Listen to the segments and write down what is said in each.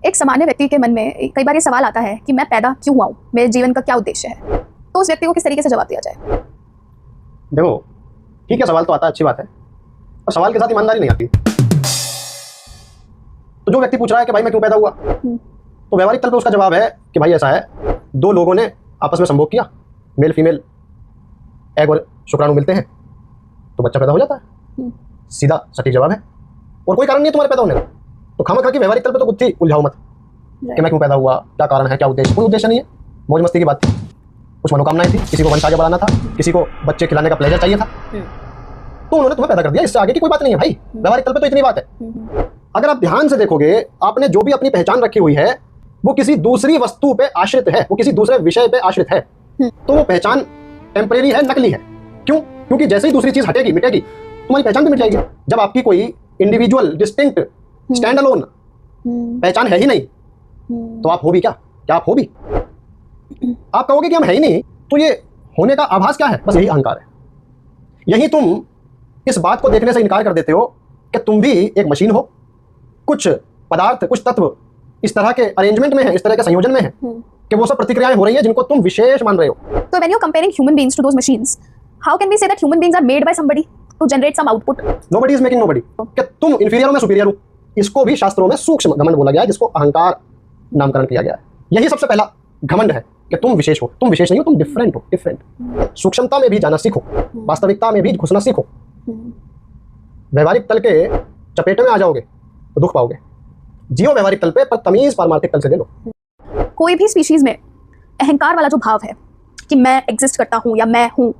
एक सामान्य व्यक्ति के मन में कई बार ये सवाल आता है कि मैं पैदा क्यों हुआ हूँ, मेरे जीवन का क्या उद्देश्य है, तो उस व्यक्ति को किस तरीके से जवाब दिया जाए? देखो, ठीक है, सवाल तो आता है, अच्छी बात है, और सवाल के साथ ईमानदारी नहीं आती। तो जो व्यक्ति पूछ रहा है कि भाई मैं क्यों पैदा हुआ, तो व्यवहारिक तल पे उसका जवाब है कि भाई ऐसा है, दो लोगों ने आपस में संभोग किया, मेल फीमेल एग और शुक्राणु मिलते हैं तो बच्चा पैदा हो जाता है। सीधा सटीक जवाब है, और कोई कारण नहीं है तुम्हारे पैदा होने का। तो खामखा की व्यवहारिक तल पे तो कुछ थी, उलझाओ मत कि मैं क्यों पैदा हुआ, क्या कारण है, क्या उद्देश्य। कोई उद्देश्य नहीं है, मौज मस्ती की बात थी, कुछ मनोकामनाएं थी, किसी को वंश आगे बढ़ाना था, किसी को बच्चे खिलाने का प्लेजर चाहिए था, तो उन्होंने तुम्हें पैदा कर दिया। इससे आगे की कोई बात नहीं है भाई, व्यवहारिक तल पे तो इतनी बात है। अगर आप ध्यान से देखोगे, आपने जो भी अपनी पहचान रखी हुई है वो किसी दूसरी वस्तु पे आश्रित है, वो किसी दूसरे विषय पे आश्रित है, तो वो पहचान टेम्परेरी है, नकली है। क्यों? क्योंकि जैसे ही दूसरी चीज हटेगी, मिटेगी, तुम्हारी पहचान भी मिट जाएगी। जब आपकी कोई इंडिविजुअल डिस्टिंक्ट स्टैंड अलोन पहचान है ही नहीं, तो आप हो भी क्या? क्या आप हो भी? आप कहोगे कि हम है ही नहीं, तो ये होने का आभास क्या है? बस यही अहंकार है। यही तुम इस बात को देखने से इनकार कर देते हो कि तुम भी एक मशीन हो, कुछ पदार्थ, कुछ तत्व इस तरह के अरेंजमेंट में है, इस तरह के संयोजन में है कि वो सब प्रतिक्रियाएं हो रही है जिनको तुम विशेष मान रहे हो। So when you're comparing human beings to those machines, how can we say that human beings are made by somebody to generate some output? Nobody is making nobody. कि तुम इंफीरियर हो, मैं सुपीरियर हूं, इसको भी शास्त्रों में सूक्ष्म घमंड बोला गया है, जिसको अहंकार नामकरण किया गया है। यही सबसे पहला घमंड है कि तुम विशेष हो। तुम विशेष नहीं हो, तुम डिफरेंट हो, डिफरेंट। सूक्ष्मता में भी जाना सीखो, वास्तविकता में भी घुसना सीखो। व्यवहारिक तल के चपेटे में आ जाओगे तो दुख पाओगे। जियो व्यवहारिक तल पे, पर तमीज पारमार्थिक तल से ले लो। कोई भी स्पीशीज में अहंकार वाला जो भाव है कि मैं एग्जिस्ट करता हूँ या मैं हूँ,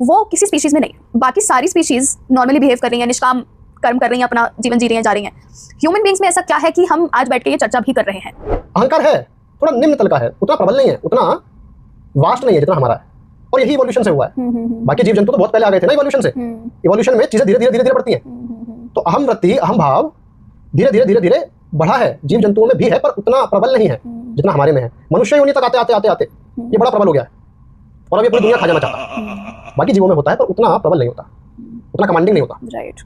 वो किसी स्पीशीज में नहीं। बाकी सारी स्पीशीज नॉर्मली बिहेव कर रही हैं, निष्काम कर्म कर रही हैं, अपना जीवन जी रही हैं, जा रही हैं। ह्यूमन बीइंग्स में ऐसा क्या है कि हम आज बैठ के ये चर्चा भी कर रहे हैं? अहंकार है, थोड़ा निम्न तल का है, उतना प्रबल नहीं है, उतना वास्ट नहीं है जितना हमारा है, और यही इवोल्यूशन से हुआ है। बाकी जीव जंतु तो बहुत पहले आ गए थे ना इवोल्यूशन से। इवोल्यूशन में चीजें धीरे धीरे बढ़ती हैं, तो अहम वृत्ति, अहम भाव धीरे धीरे बढ़ा है। जीव जंतुओं में भी है, पर उतना प्रबल नहीं है जितना हमारे में है। मनुष्य योनि तक आते ये बड़ा प्रबल हो गया है, और अब ये पूरी दुनिया खा जाना चाहता है। बाकी जीवों में होता है, पर उतना प्रबल नहीं होता, उतना कमांडिंग नहीं होता। राइट।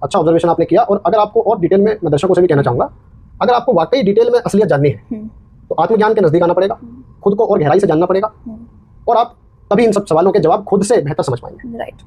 अच्छा ऑब्जर्वेशन आपने किया। और अगर आपको और डिटेल में, मैं दर्शकों से भी कहना चाहूंगा, अगर आपको वाकई डिटेल में असलियत जाननी है तो आत्मज्ञान के नजदीक आना पड़ेगा, खुद को और गहराई से जानना पड़ेगा, और आप तभी इन सब सवालों के जवाब खुद से बेहतर समझ पाएंगे। राइट।